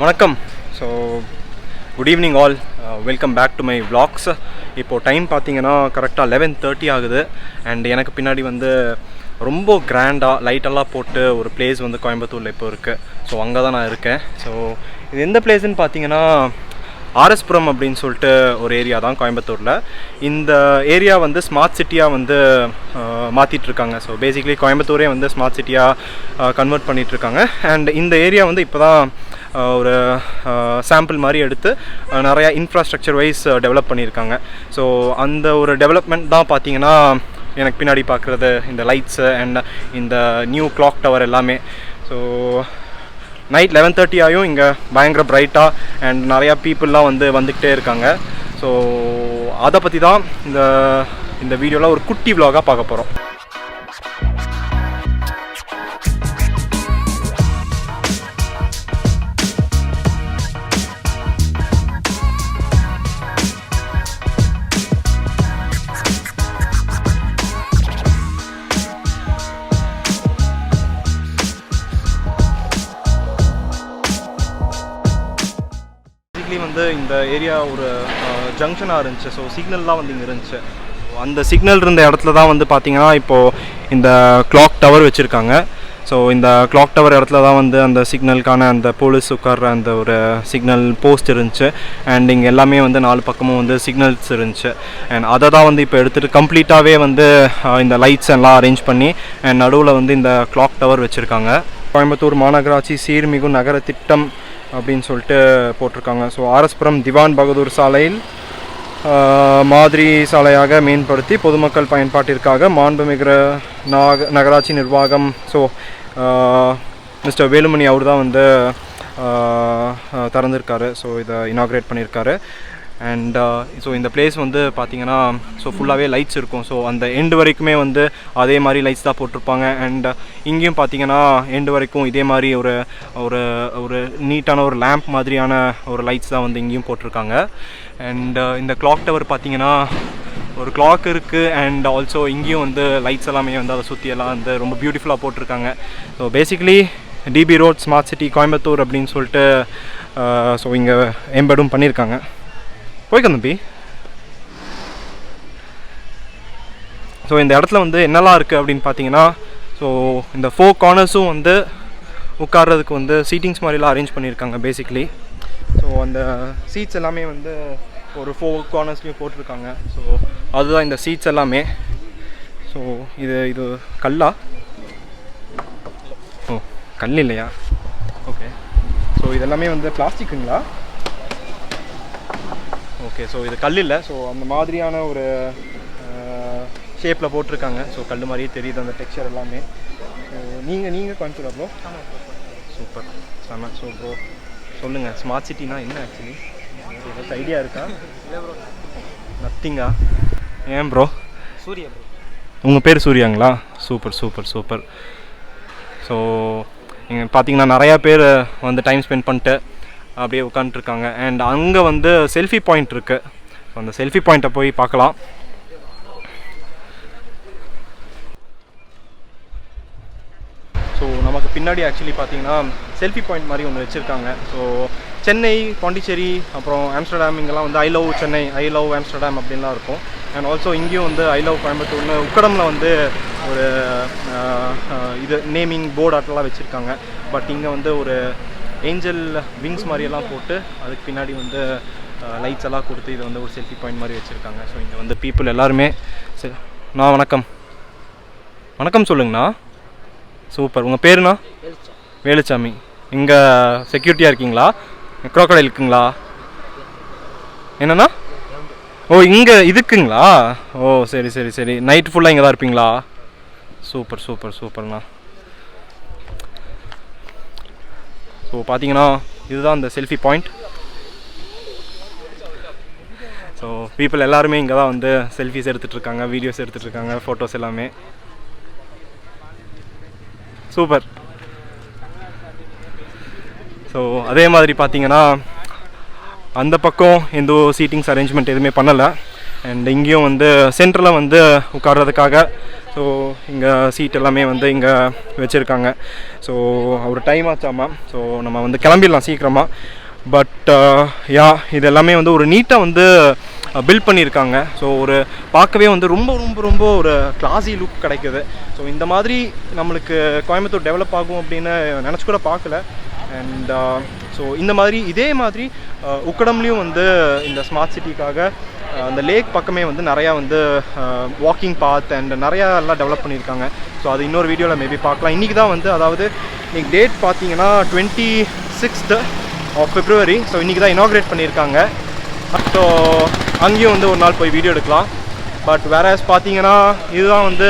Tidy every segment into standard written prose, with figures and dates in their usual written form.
வணக்கம். So good evening all, welcome back to my vlogs. இப்போது time பார்த்தீங்கன்னா கரெக்டாக 11:30 ஆகுது. அண்ட் எனக்கு பின்னாடி வந்து ரொம்ப கிராண்டாக லைட்டெல்லாம் போட்டு ஒரு பிளேஸ் வந்து கோயம்புத்தூரில் இப்போ இருக்குது. ஸோ அங்கே தான் நான் இருக்கேன். ஸோ இது எந்த பிளேஸ்ன்னு பார்த்தீங்கன்னா ஆர்எஸ்புரம் அப்படின்னு சொல்லிட்டு ஒரு ஏரியா தான் கோயம்புத்தூரில். இந்த ஏரியா வந்து ஸ்மார்ட் சிட்டியாக வந்து மாற்றிட்டுருக்காங்க. ஸோ பேசிக்லி கோயம்புத்தூரே வந்து ஸ்மார்ட் சிட்டியாக கன்வெர்ட் பண்ணிகிட்ருக்காங்க. அண்ட் இந்த ஏரியா வந்து இப்போ தான் ஒரு சாம்பிள் மாதிரி எடுத்து நிறையா இன்ஃப்ராஸ்ட்ரக்சர் வைஸ் டெவலப் பண்ணியிருக்காங்க. ஸோ அந்த ஒரு டெவலப்மெண்ட் தான் பார்த்தீங்கன்னா எனக்கு பின்னாடி பார்க்குறது இந்த லைட்ஸு அண்ட் இந்த நியூ கிளாக் டவர் எல்லாமே. ஸோ நைட் 11:30 ஆகும் இங்கே பயங்கர பிரைட்டாக அண்ட் நிறையா பீப்புளெலாம் வந்துக்கிட்டே இருக்காங்க. ஸோ அதை பற்றி தான் இந்த வீடியோவில் ஒரு குட்டி vlog-ஆக பார்க்க போகிறோம். வந்து இந்த ஏரியா ஒரு ஜங்ஷனாக இருந்துச்சு. ஸோ சிக்னல்லாம் வந்து இங்கே இருந்துச்சு. அந்த சிக்னல் இருந்த இடத்துல தான் வந்து பார்த்திங்கன்னா இப்போது இந்த கிளாக் டவர் வச்சுருக்காங்க. ஸோ இந்த கிளாக் டவர் இடத்துல தான் வந்து அந்த சிக்னலுக்கான அந்த போலீஸ் உட்கார்ற அந்த ஒரு சிக்னல் போஸ்ட் இருந்துச்சு. அண்ட் இங்கே எல்லாமே வந்து 4 பக்கமும் வந்து சிக்னல்ஸ் இருந்துச்சு. அண்ட் அதை தான் வந்து இப்போ எடுத்துகிட்டு கம்ப்ளீட்டாகவே வந்து இந்த லைட்ஸ் எல்லாம் அரேஞ்ச் பண்ணி அண்ட் நடுவில் வந்து இந்த கிளாக் டவர் வச்சுருக்காங்க. கோயம்புத்தூர் மாநகராட்சி சீர்மிகு நகர திட்டம் அப்படின்னு சொல்லிட்டு போட்டிருக்காங்க. ஸோ ஆர்எஸ்புரம் திவான் பகதூர் சாலையில் மாதிரி சாலையாக மேம்படுத்தி பொதுமக்கள் பயன்பாட்டிற்காக மாண்புமிகு நகராட்சி நிர்வாகம், ஸோ மிஸ்டர் வேலுமணி அவர் தான் வந்து திறந்திருக்காரு. ஸோ இதை இனாக்ரேட் பண்ணியிருக்காரு. அண்ட் ஸோ இந்த பிளேஸ் வந்து பார்த்திங்கன்னா ஸோ ஃபுல்லாகவே லைட்ஸ் இருக்கும். ஸோ அந்த எண்டு வரைக்குமே வந்து அதே மாதிரி லைட்ஸ் தான் போட்டிருப்பாங்க. அண்ட் இங்கேயும் பார்த்திங்கன்னா எண்டு வரைக்கும் இதே மாதிரி ஒரு ஒரு ஒரு நீட்டான ஒரு லேம்ப் மாதிரியான ஒரு லைட்ஸ் தான் வந்து இங்கேயும் போட்டிருக்காங்க. அண்ட் இந்த கிளாக் டவர் பார்த்திங்கன்னா ஒரு கிளாக் இருக்குது. அண்ட் ஆல்சோ இங்கேயும் வந்து லைட்ஸ் எல்லாமே வந்து அதை சுற்றியெல்லாம் வந்து ரொம்ப பியூட்டிஃபுல்லாக போட்டிருக்காங்க. So basically DB road smart city Coimbatore அப்படின்னு சொல்லிட்டு ஸோ இங்கே எம்பெடும் பண்ணியிருக்காங்க. போய்க்க தம்பி. ஸோ இந்த இடத்துல வந்து என்னெல்லாம் இருக்குது அப்படின்னு பார்த்தீங்கன்னா ஸோ இந்த 4 கார்னர்ஸும் வந்து உட்கார்றதுக்கு வந்து சீட்டிங்ஸ் மாதிரிலாம் அரேஞ்ச் பண்ணியிருக்காங்க பேசிக்லி. ஸோ அந்த சீட்ஸ் எல்லாமே வந்து ஒரு 4 கார்னர்ஸ்லேயும் போட்டிருக்காங்க. ஸோ அதுதான் இந்த சீட்ஸ் எல்லாமே. ஸோ இது கல்லா? ஓ கல் இல்லையா? ஓகே. ஸோ இதெல்லாமே வந்து பிளாஸ்டிக்குங்களா? ஓகே. ஸோ இது கல் இல்லை. ஸோ அந்த மாதிரியான ஒரு ஷேப்பில் போட்டிருக்காங்க. ஸோ கல் மாதிரியே தெரியுது அந்த டெக்ஸ்சர் எல்லாமே. நீங்கள் கோயம்புத்தூரா ப்ரோ? சூப்பர் செம. ஸோ ப்ரோ சொல்லுங்கள், ஸ்மார்ட் சிட்டினா என்ன ஆக்சுவலி? ஏதாச்சும் ஐடியா இருக்கா? நத்திங்கா? ஏன் ப்ரோ? சூர்யா ப்ரோ. உங்கள் பேர் சூர்யாங்களா? Super super super. ஸோ இங்கே பார்த்தீங்கன்னா நிறையா பேர் வந்து டைம் ஸ்பெண்ட் பண்ணிட்டு அப்படியே உட்காந்துருக்காங்க. அண்ட் அங்கே வந்து செல்ஃபி பாயிண்ட் இருக்குது. ஸோ அந்த செல்ஃபி பாயிண்ட்டை போய் பார்க்கலாம். ஸோ நமக்கு பின்னாடி ஆக்சுவலி பார்த்தீங்கன்னா செல்ஃபி பாயிண்ட் மாதிரி ஒன்று வச்சுருக்காங்க. ஸோ சென்னை, பாண்டிச்சேரி, அப்புறம் ஆம்ஸ்டர்டாம் இங்கெல்லாம் வந்து I love Chennai, I love Amsterdam அப்படின்லாம் இருக்கும். அண்ட் ஆல்சோ இங்கேயும் வந்து ஐ லவ் கோயம்புத்தூர்னு உக்கடமில் வந்து ஒரு இது நேமிங் போர்டு ஆட்டெல்லாம் வச்சுருக்காங்க. பட் இங்கே வந்து ஒரு ஏஞ்சல் விங்ஸ் மாதிரியெல்லாம் போட்டு அதுக்கு பின்னாடி வந்து லைட்ஸ் எல்லாம் கொடுத்து இதை வந்து ஒரு செல்ஃபி பாயிண்ட் மாதிரி வச்சுருக்காங்க. ஸோ இங்கே வந்து பீப்புள் எல்லாருமே வணக்கம் வணக்கம் சொல்லுங்கண்ணா. சூப்பர். உங்கள் பேருண்ணா? வேலுச்சாமி. இங்கே செக்யூரிட்டியாக இருக்கீங்களா? க்ரோக்கடைல் இருக்குங்களா? என்னண்ணா? ஓ இங்கே இதுக்குங்களா? ஓ சரி சரி சரி. நைட் ஃபுல்லாக இங்கே தான் இருப்பீங்களா? சூப்பர் சூப்பர் சூப்பர்ண்ணா. ஸோ பார்த்தீங்கன்னா இதுதான் இந்த செல்ஃபி பாயிண்ட். ஸோ பீப்புள் எல்லாருமே இங்கே தான் வந்து செல்ஃபிஸ் எடுத்துகிட்ருக்காங்க, வீடியோஸ் எடுத்துகிட்ருக்காங்க, ஃபோட்டோஸ் எல்லாமே. சூப்பர். ஸோ அதே மாதிரி பார்த்தீங்கன்னா அந்த பக்கம் எந்த சீட்டிங்ஸ் அரேஞ்ச்மெண்ட் எதுவுமே பண்ணலை. அண்ட் இங்கேயும் வந்து சென்டரில் வந்து உட்கார்றதுக்காக ஸோ இங்கே சீட் எல்லாமே வந்து இங்கே வச்சுருக்காங்க. ஸோ ஒரு டைம் ஆச்சாமா, ஸோ நம்ம வந்து கிளம்பிடலாம் சீக்கிரமாக. பட் யா இது எல்லாமே வந்து ஒரு நீட்டாக வந்து பில்ட் பண்ணியிருக்காங்க. ஸோ ஒரு பார்க்கவே வந்து ரொம்ப ரொம்ப ரொம்ப ஒரு கிளாஸி லுக் கிடைக்குது. ஸோ இந்த மாதிரி நம்மளுக்கு கோயம்புத்தூர் டெவலப் ஆகும் அப்படின்னு நினச்சி கூட பார்க்கல. அண்ட் ஸோ இந்த மாதிரி இதே மாதிரி உக்கடம்லேயும் வந்து இந்த ஸ்மார்ட் சிட்டிக்காக அந்த லேக் பக்கமே வந்து நிறையா வந்து வாக்கிங் பாத் அண்ட் நிறையா எல்லாம் டெவலப் பண்ணியிருக்காங்க. ஸோ அது இன்னொரு வீடியோவில் மேபி பார்க்கலாம். இன்றைக்கி தான் வந்து அதாவது இன்றைக்கி டேட் பார்த்தீங்கன்னா 26th of February. ஸோ இன்றைக்கி தான் இனாக்ரேட் பண்ணியிருக்காங்க. ஸோ அங்கேயும் வந்து ஒரு நாள் போய் வீடியோ எடுக்கலாம். பட் வேறு பார்த்தீங்கன்னா இதுதான் வந்து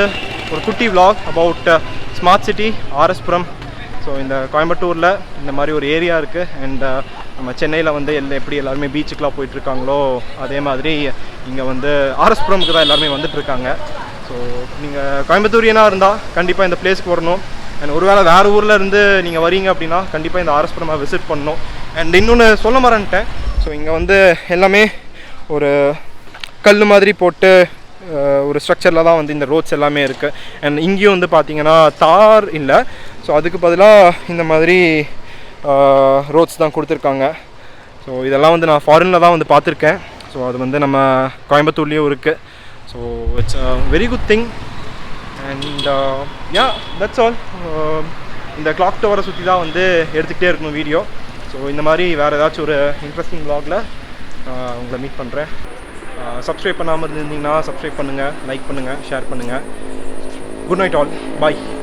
ஒரு குட்டி vlog about smart city RS Puram. So இந்த கோயம்புத்தூரில் இந்த மாதிரி ஒரு ஏரியா இருக்குது. அண்ட் நம்ம சென்னையில் வந்து எப்படி எல்லாருமே பீச்சுக்கெலாம் போயிட்டுருக்காங்களோ அதே மாதிரி இங்கே வந்து ஆர்எஸ்புரமுக்கு தான் எல்லாருமே வந்துட்டுருக்காங்க. ஸோ நீங்கள் கோயம்புத்தூரியனாக இருந்தால் கண்டிப்பாக இந்த பிளேஸ்க்கு வரணும். அண்ட் ஒருவேளை வேறு ஊரில் இருந்து நீங்கள் வரீங்க அப்படின்னா கண்டிப்பாக இந்த ஆர்எஸ்புரமை விசிட் பண்ணணும். அண்ட் இன்னொன்று சொல்ல மறந்துட்டேன். ஸோ இங்கே வந்து எல்லாமே ஒரு கல் மாதிரி போட்டு ஒரு ஸ்ட்ரக்சரில் தான் வந்து இந்த ரோட்ஸ் எல்லாமே இருக்குது. அண்ட் இங்கேயும் வந்து பார்த்திங்கன்னா தார் இல்லை, ஸோ அதுக்கு பதிலாக இந்த மாதிரி ரோட்ஸ் தான் கொடுத்துருக்காங்க. ஸோ இதெல்லாம் வந்து நான் ஃபாரினில் தான் வந்து பார்த்துருக்கேன். ஸோ அது வந்து நம்ம கோயம்புத்தூர்லேயும் இருக்குது. So it's a very good thing. And yeah that's all. இந்த கிளாக் டவரை சுற்றி தான் வந்து எடுத்துக்கிட்டே இருக்கணும் வீடியோ. ஸோ இந்த மாதிரி வேறு ஏதாச்சும் ஒரு இன்ட்ரெஸ்டிங் vlogல உங்களை மீட் பண்ணுறேன். சப்ஸ்கிரைப் பண்ணாமல் இருந்தீங்கன்னா சப்ஸ்கிரைப் பண்ணுங்கள், லைக் பண்ணுங்கள், ஷேர் பண்ணுங்கள். குட் நைட் ஆல், பாய்.